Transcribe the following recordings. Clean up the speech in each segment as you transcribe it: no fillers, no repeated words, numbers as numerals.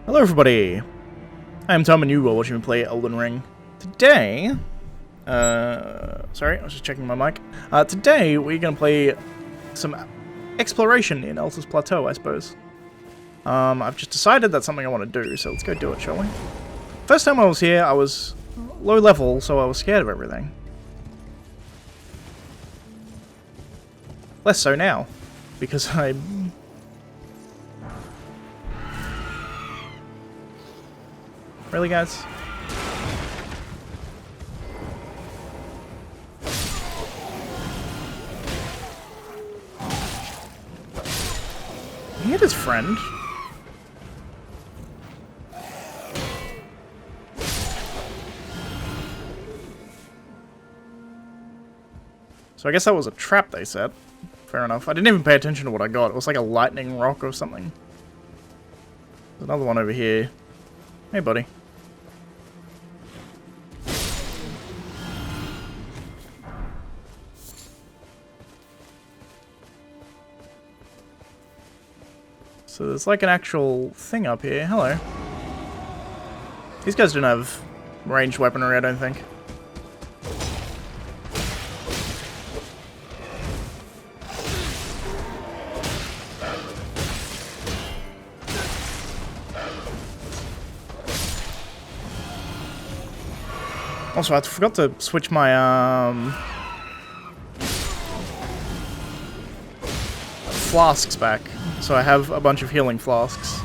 Hello everybody, I'm Tom and you are watching me play Elden Ring. Today, sorry, I was just checking my mic. Today we're going to play some exploration in Altus Plateau, I suppose. I've just decided that's something I want to do, so let's go do it, shall we? First time I was here, I was low level, so I was scared of everything. Less so now, because I... Really, guys? He hit his friend. So I guess that was a trap they set. Fair enough. I didn't even pay attention to what I got. It was like a lightning rock or something. There's another one over here. Hey, buddy. So there's like an actual thing up here. Hello. These guys don't have ranged weaponry, I don't think. Also, I forgot to switch my flasks back. So I have a bunch of healing flasks,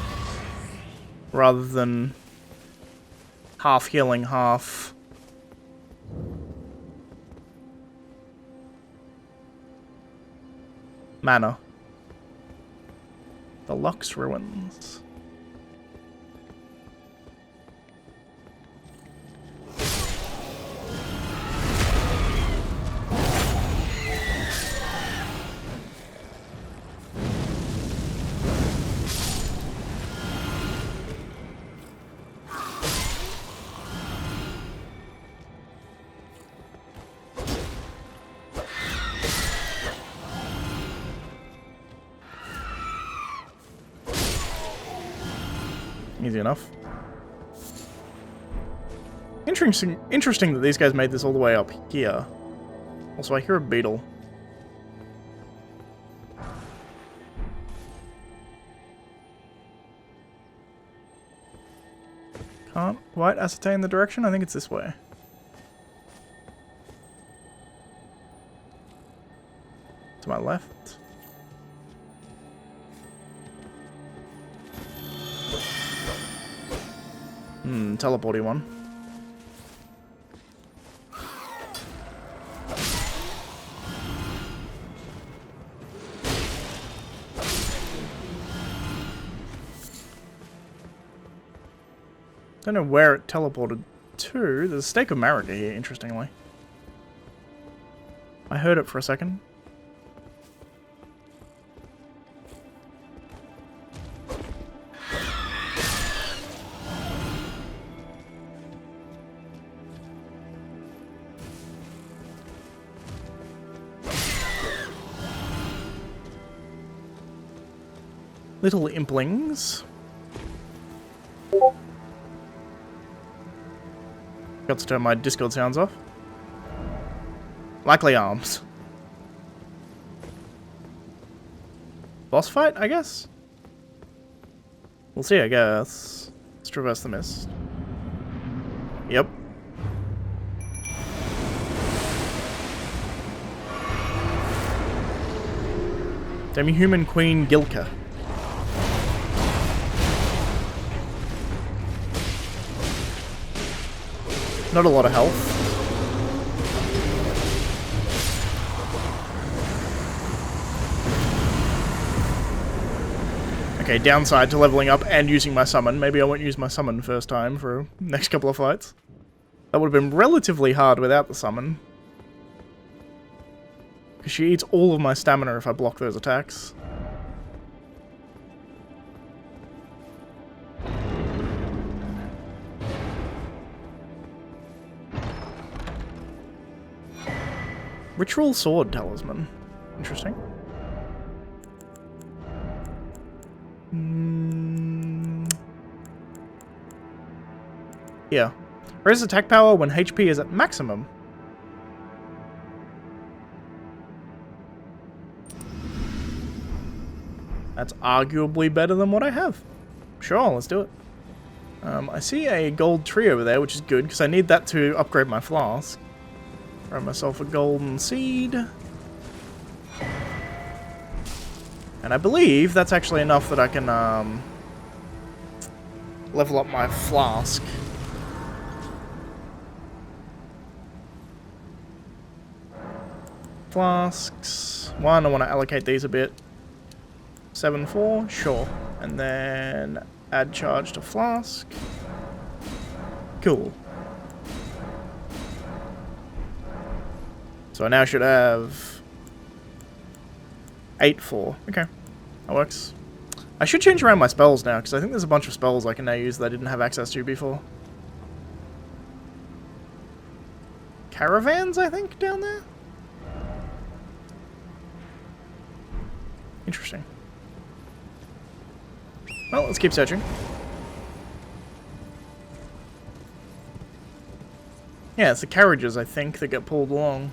rather than half healing, half mana. The Lux Ruins. Easy enough. Interesting that these guys made this all the way up here. Also, I hear a beetle. Can't quite ascertain the direction. I think it's this way. To my left. Teleporty one. Don't know where it teleported to. There's a stake of Marika here, interestingly. I heard it for a second. Little implings. Got to turn my Discord sounds off. Likely arms. Boss fight, I guess? We'll see, I guess. Let's traverse the mist. Yep. Demi-human Queen Gilka. Not a lot of health. Okay, downside to leveling up and using my summon. Maybe I won't use my summon first time for the next couple of fights. That would have been relatively hard without the summon. Because she eats all of my stamina if I block those attacks. Ritual Sword Talisman. Interesting. Here. Raise attack power when HP is at maximum. That's arguably better than what I have. Sure, let's do it. I see a gold tree over there, which is good, because I need that to upgrade my flask. Throw myself a golden seed. And I believe that's actually enough that I can level up my flask. Flasks. One, I want to allocate these a bit. 7-4, sure. And then add charge to flask. Cool. So I now should have 8-4. Okay, that works. I should change around my spells now, because I think there's a bunch of spells I can now use that I didn't have access to before. Caravans, I think, down there? Interesting. Well, let's keep searching. Yeah, it's the carriages, I think, that get pulled along.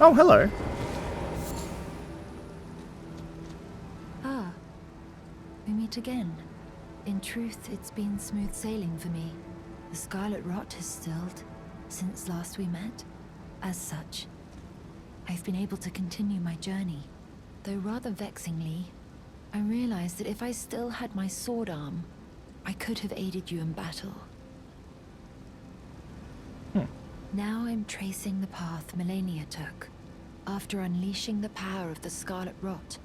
Oh, hello. Ah, we meet again. In truth, it's been smooth sailing for me. The scarlet rot has stilled since last we met. As such, I've been able to continue my journey. Though rather vexingly, I realized that if I still had my sword arm, I could have aided you in battle. Now I'm tracing the path Melania took, after unleashing the power of the Scarlet Rot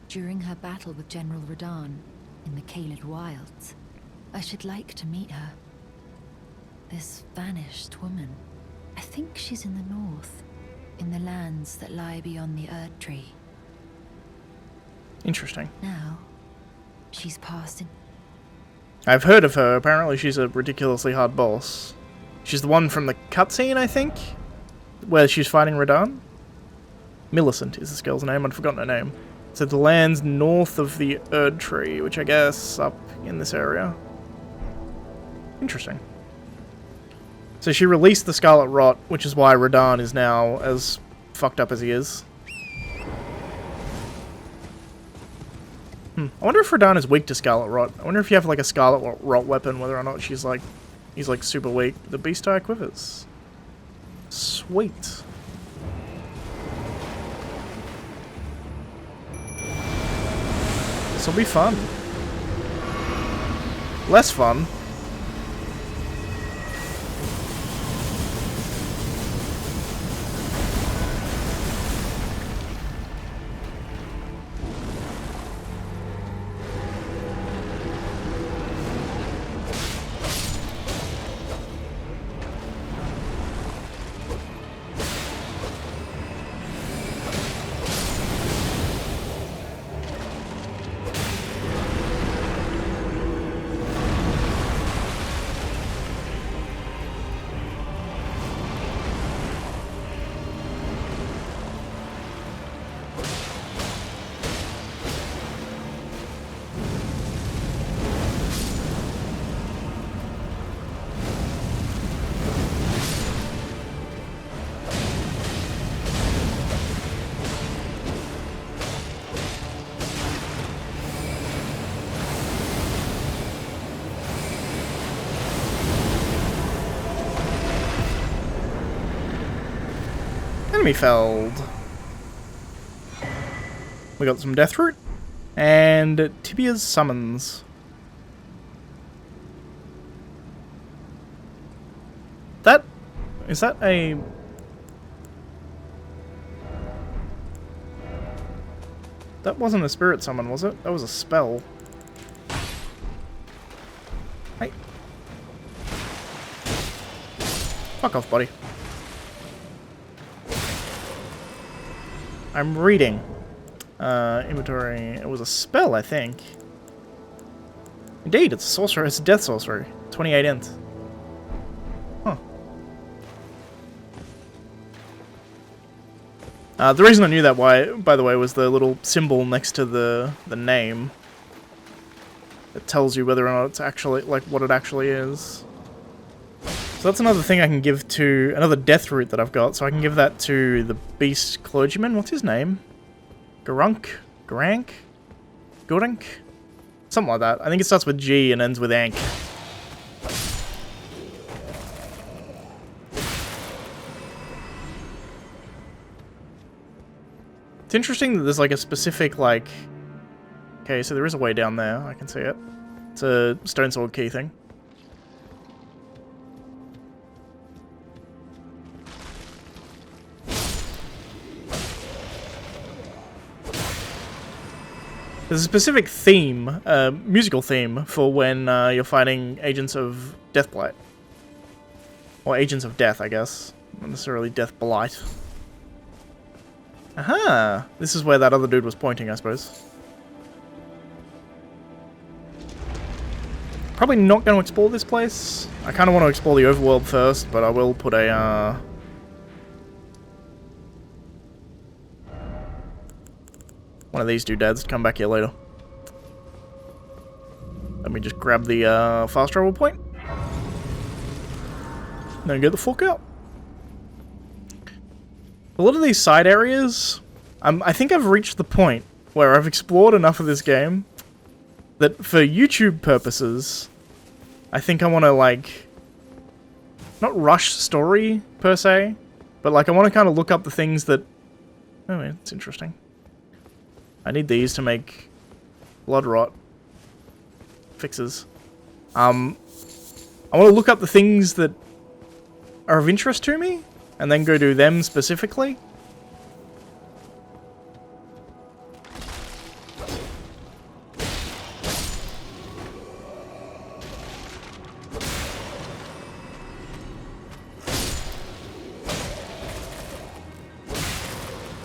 during her battle with General Radahn in the Caelid Wilds. I should like to meet her. This vanished woman. I think she's in the north, in the lands that lie beyond the Erd Tree. Interesting. Now, she's passed in. I've heard of her. Apparently she's a ridiculously hard boss. She's the one from the cutscene, I think? Where she's fighting Radahn? Millicent is this girl's name. I'd forgotten her name. So the lands north of the Erd Tree, which I guess up in this area. Interesting. So she released the Scarlet Rot, which is why Radahn is now as fucked up as he is. I wonder if Radahn is weak to Scarlet Rot. I wonder if you have like a Scarlet Rot weapon, whether or not he's like super weak. The Beast Eye Quivers. Sweet. This'll be fun. Less fun. Enemy felled. We got some Death Root and Tibia's Summons. Is that a... That wasn't a spirit summon, was it? That was a spell. Hey. Fuck off, buddy. I'm reading. Inventory. It was a spell, I think. Indeed, it's a sorcerer. It's a death sorcery. 28 int. Huh. The reason I knew that, by the way, was the little symbol next to the name. It tells you whether or not it's actually, like, what it actually is. So that's another thing I can give to, another death root that I've got, so I can give that to the beast clergyman. What's his name? Garunk? Garank? Gorink? Something like that. I think it starts with G and ends with Ank. It's interesting that there's like a specific, like... Okay, so there is a way down there. I can see it. It's a stone sword key thing. There's a specific theme, musical theme, for when you're fighting agents of Deathblight. Or agents of death, I guess. Not necessarily Deathblight. Aha! This is where that other dude was pointing, I suppose. Probably not going to explore this place. I kind of want to explore the overworld first, but I will put a, one of these doodads to come back here later. Let me just grab the fast travel point. Then get the fuck out. A lot of these side areas, I think I've reached the point where I've explored enough of this game that for YouTube purposes, I think I want to, like, not rush story per se, but like I want to kind of look up the things that, oh yeah, it's interesting. I need these to make blood rot fixes. I want to look up the things that are of interest to me, and then go do them specifically.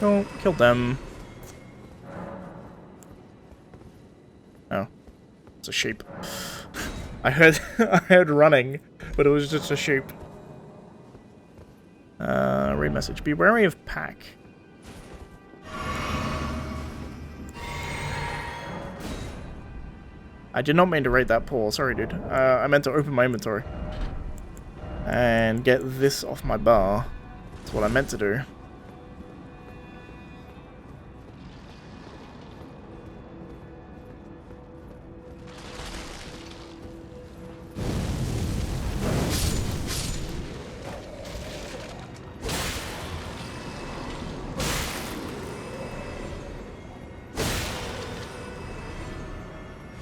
Oh, killed them. Oh, it's a sheep. I heard running, but it was just a sheep. Read message. Be wary of pack. I did not mean to rate that poor. Sorry, dude. I meant to open my inventory. And get this off my bar. That's what I meant to do.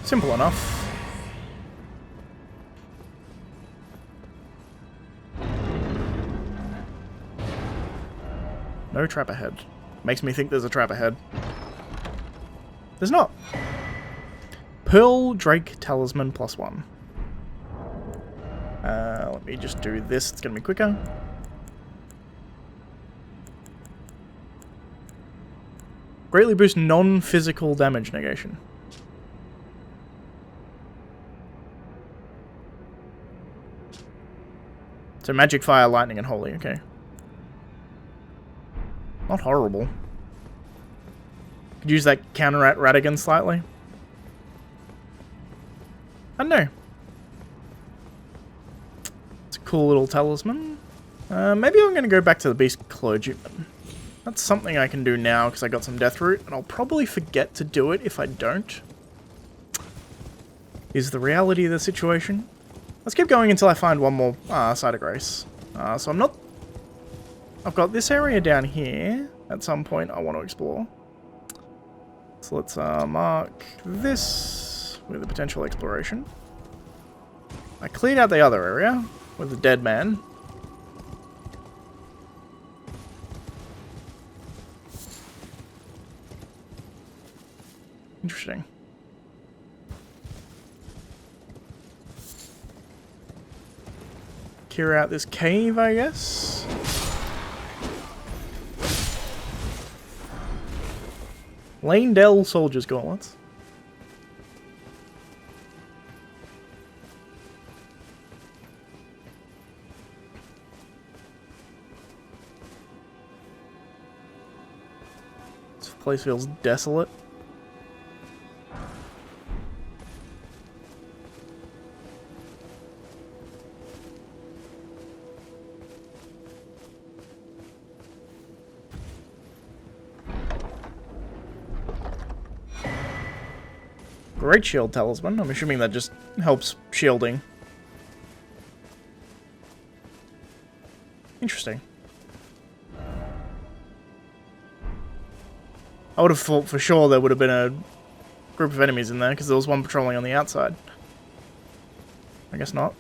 Simple enough. No trap ahead. Makes me think there's a trap ahead. There's not. Pearl Drake Talisman +1. Let me just do this. It's going to be quicker. Greatly boost non-physical damage negation. So magic, fire, lightning, and holy, okay. Not horrible. Could use that counter at Radigan slightly. I don't know. It's a cool little talisman. Maybe I'm going to go back to the Beast Clergyman. That's something I can do now because I got some death root, and I'll probably forget to do it if I don't. Is the reality of the situation. Let's keep going until I find one more site of grace. So I'm not... I've got this area down here. At some point I want to explore. So let's mark this with a potential exploration. I cleared out the other area with the dead man. Interesting. Clear out this cave, I guess. Lanedell Soldiers Gauntlets. Place feels desolate. Great shield talisman. I'm assuming that just helps shielding. Interesting. I would have thought for sure there would have been a group of enemies in there, because there was one patrolling on the outside. I guess not.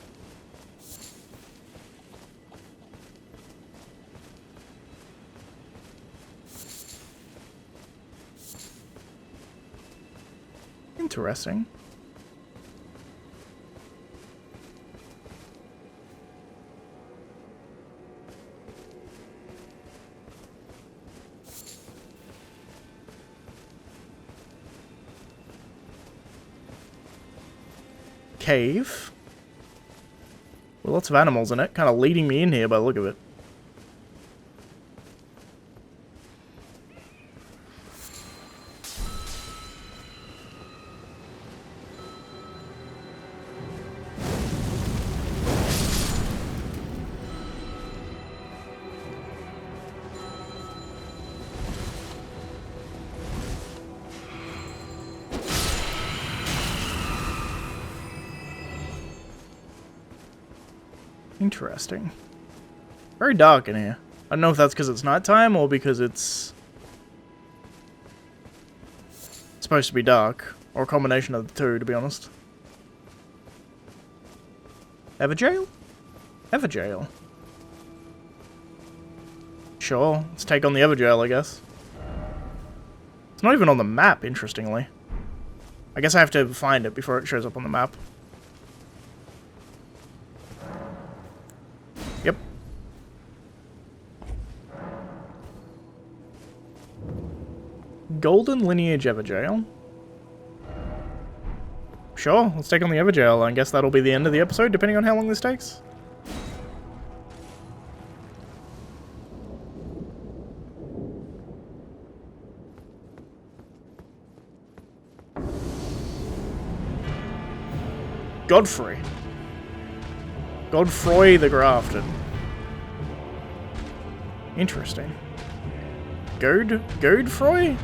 Interesting. Cave. With lots of animals in it, kind of leading me in here by the look of it. Interesting. Very dark in here. I don't know if that's because it's nighttime or because it's supposed to be dark, or a combination of the two, to be honest. Everjail? Everjail. Sure, let's take on the Everjail, I guess. It's not even on the map, interestingly. I guess I have to find it before it shows up on the map. Yep. Golden Lineage Everjail. Sure, let's take on the Everjail. I guess that'll be the end of the episode, depending on how long this takes. Godfrey. Godfrey the Grafted. Interesting. Godfrey?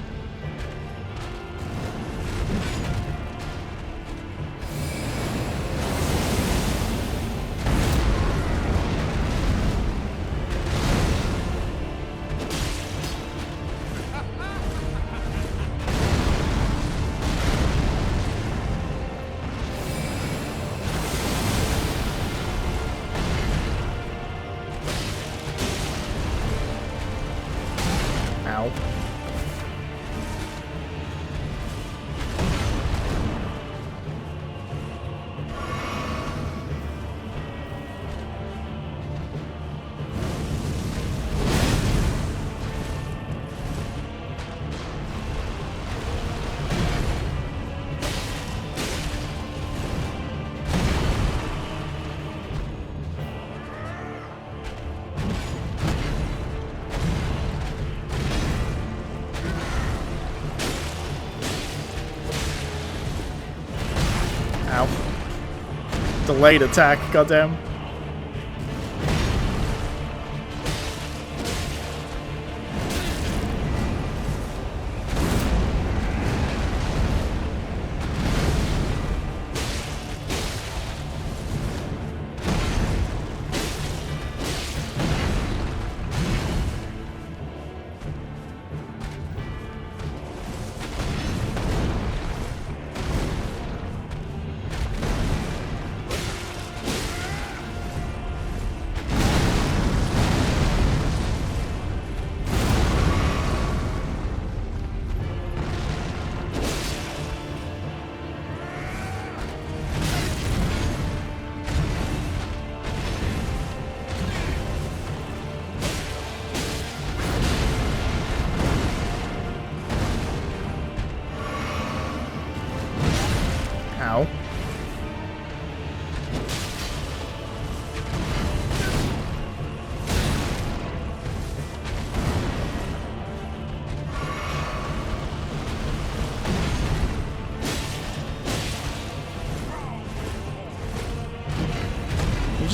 Ow. Ow. Delayed attack, goddamn.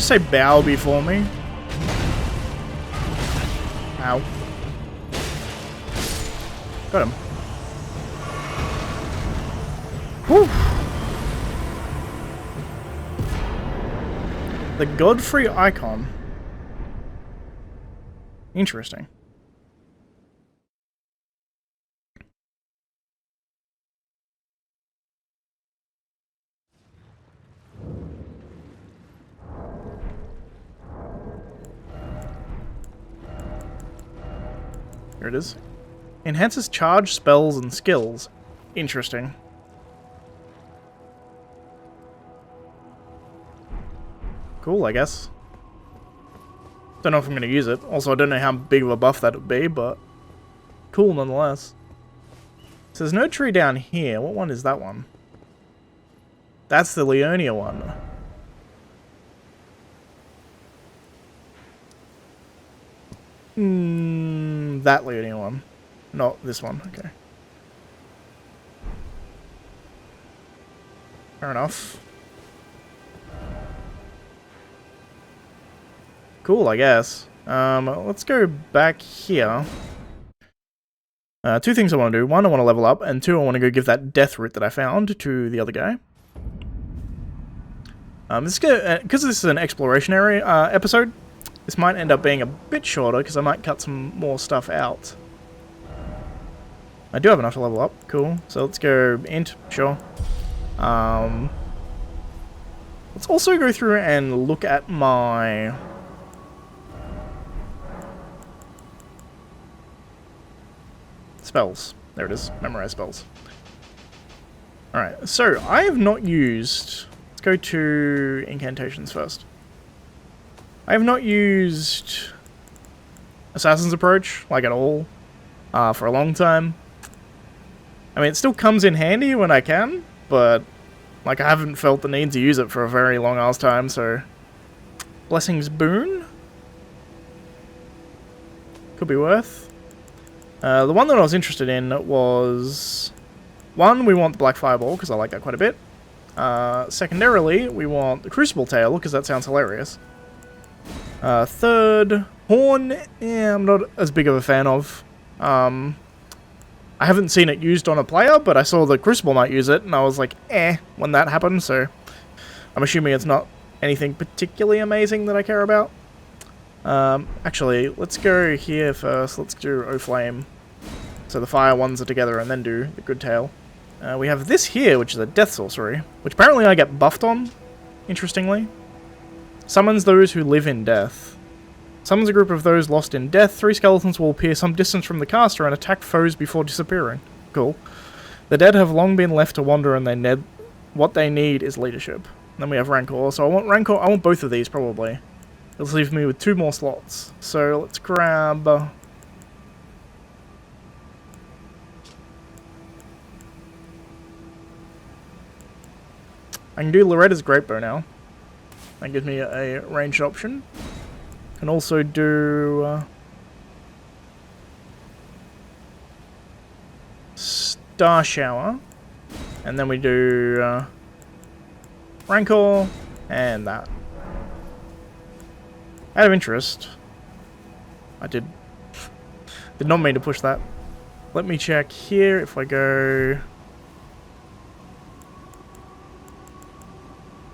just say bow before me? Ow. Got him. Whew. The Godfrey icon. Interesting. Here it is. Enhances charge, spells, and skills. Interesting. Cool, I guess. Don't know if I'm going to use it. Also, I don't know how big of a buff that would be, but cool nonetheless. So there's no tree down here. What one is that one? That's the Leonia one. That Leonia one. Not this one. Okay. Fair enough. Cool, I guess. Let's go back here. Two things I want to do. One, I want to level up, and two, I want to go give that death root that I found to the other guy. Because this is an exploration area episode, this might end up being a bit shorter because I might cut some more stuff out. I do have enough to level up. Cool. So let's go int. Sure. Let's also go through and look at my spells. There it is. Memorize spells. Alright, so I have not used... Let's go to incantations first. I have not used Assassin's Approach, like at all, for a long time. I mean, it still comes in handy when I can, but like I haven't felt the need to use it for a very long ass time, so... Blessing's Boon? Could be worth. The one that I was interested in was... One, we want the Black Fireball, because I like that quite a bit. Secondarily, we want the Crucible Tail, because that sounds hilarious. Third, Horn, yeah, I'm not as big of a fan of. I haven't seen it used on a player, but I saw the Crucible Knight use it, and I was like, when that happened, so... I'm assuming it's not anything particularly amazing that I care about. Actually, let's go here first. Let's do O-Flame. So the fire ones are together, and then do the Good Tail. We have this here, which is a Death Sorcery, which apparently I get buffed on, interestingly. Summons those who live in death. Summons a group of those lost in death. 3 skeletons will appear some distance from the caster and attack foes before disappearing. Cool. The dead have long been left to wander, and what they need is leadership. Then we have Rancor. So I want Rancor. I want both of these, probably. It'll leave me with 2 more slots. So let's grab... I can do Loretta's Greatbow now. That gives me a ranged option. Can also do... Star Shower. And then we do... Rancor. And that. Out of interest... I did not mean to push that. Let me check here if I go...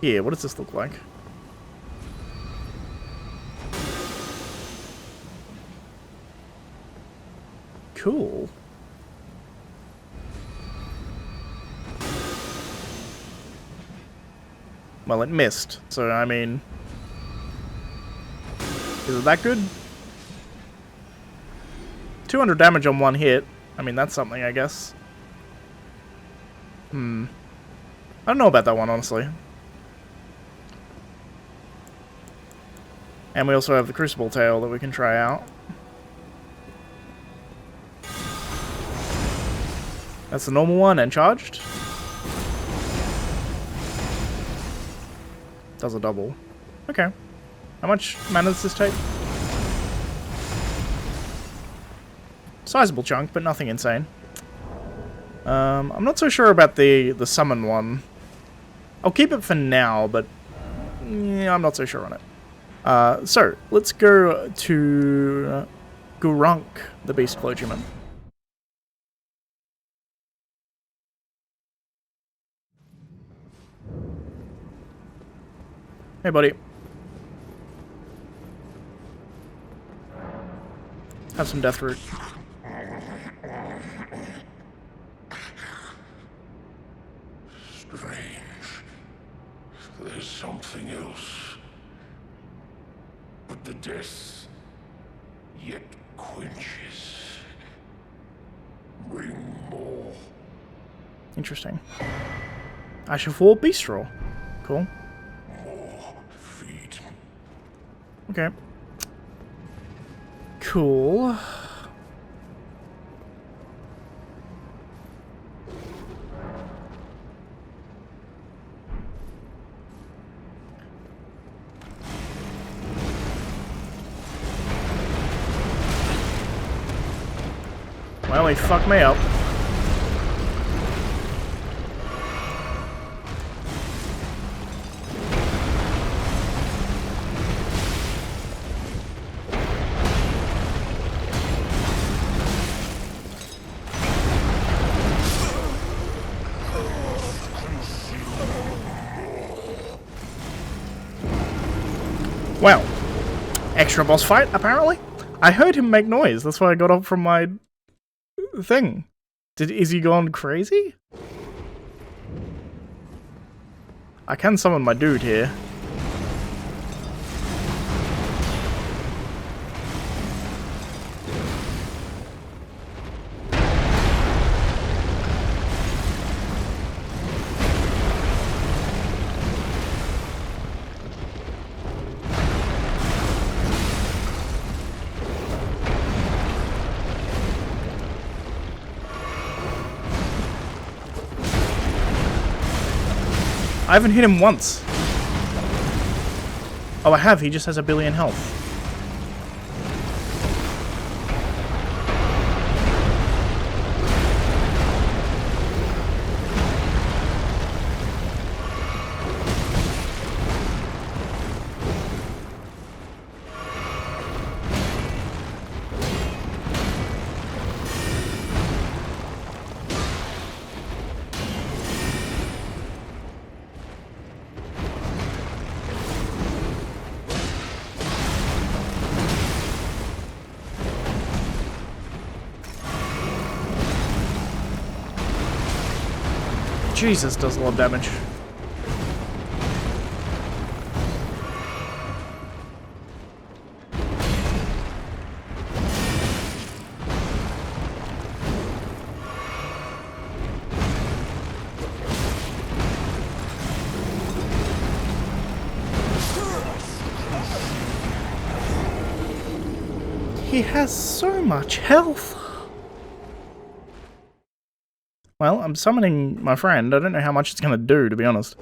Here, what does this look like? Cool. Well, it missed, so I mean... Is it that good? 200 damage on 1 hit. I mean, that's something, I guess. I don't know about that one, honestly. And we also have the Crucible Tail that we can try out. That's the normal one and charged. Does a double. Okay. How much mana does this take? Sizable chunk, but nothing insane. I'm not so sure about the summon one. I'll keep it for now, but yeah, I'm not so sure on it. So, let's go to Gurunk, the Beast Clergyman. Hey, buddy. Have some death root. Strange. There's something else. But the death yet quenches. Bring more. Interesting. Ash of War Beast Roar. Cool. More feed. Okay. Cool. Well, he fucked me up. Well, extra boss fight, apparently. I heard him make noise, that's why I got up from my thing. Is he gone crazy? I can summon my dude here. I haven't hit him once. Oh, I have. He just has a billion health. Jesus, does a lot of damage. He has so much health. Well, I'm summoning my friend. I don't know how much it's going to do, to be honest.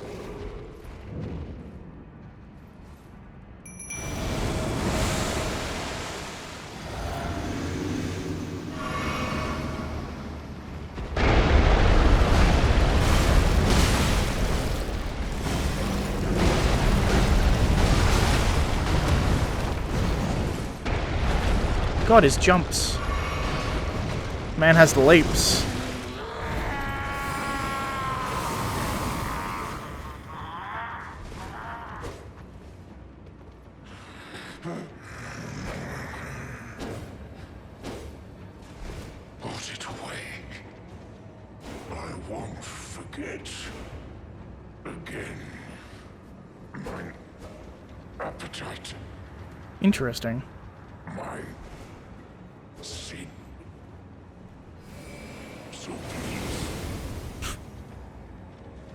God, his jumps. Man has the leaps. Put it away. I won't forget. Again. My appetite. Interesting. My sin. So please.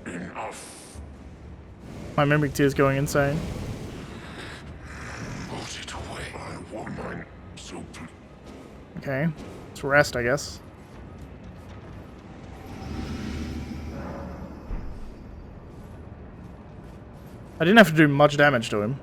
Enough. My mimic tear is going insane. Put it away. I want mine. So please. Okay. Let's rest, I guess. I didn't have to do much damage to him.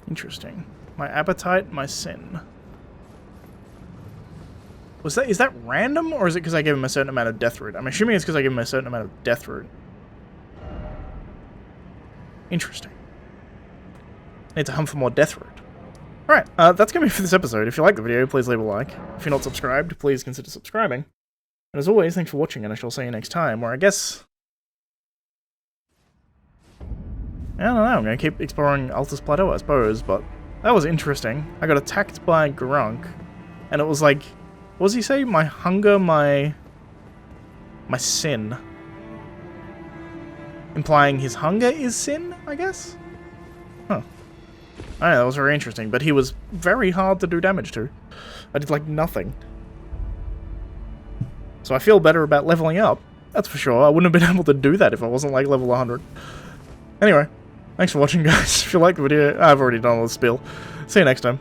Interesting. My appetite, my sin. Is that random, or is it because I gave him a certain amount of death root? I'm assuming it's because I gave him a certain amount of death root. Interesting. Need to hunt for more death root. Alright, that's going to be for this episode. If you like the video, please leave a like. If you're not subscribed, please consider subscribing. And as always, thanks for watching, and I shall see you next time, where I guess... I don't know, I'm going to keep exploring Altus Plateau, I suppose, but that was interesting. I got attacked by Grunk, and it was like... What does he say? My hunger, my sin. Implying his hunger is sin, I guess? Huh. I don't know, that was very interesting, but he was very hard to do damage to. I did, like, nothing. So I feel better about leveling up, that's for sure. I wouldn't have been able to do that if I wasn't, like, level 100. Anyway, thanks for watching, guys. If you liked the video, I've already done all the spiel. See you next time.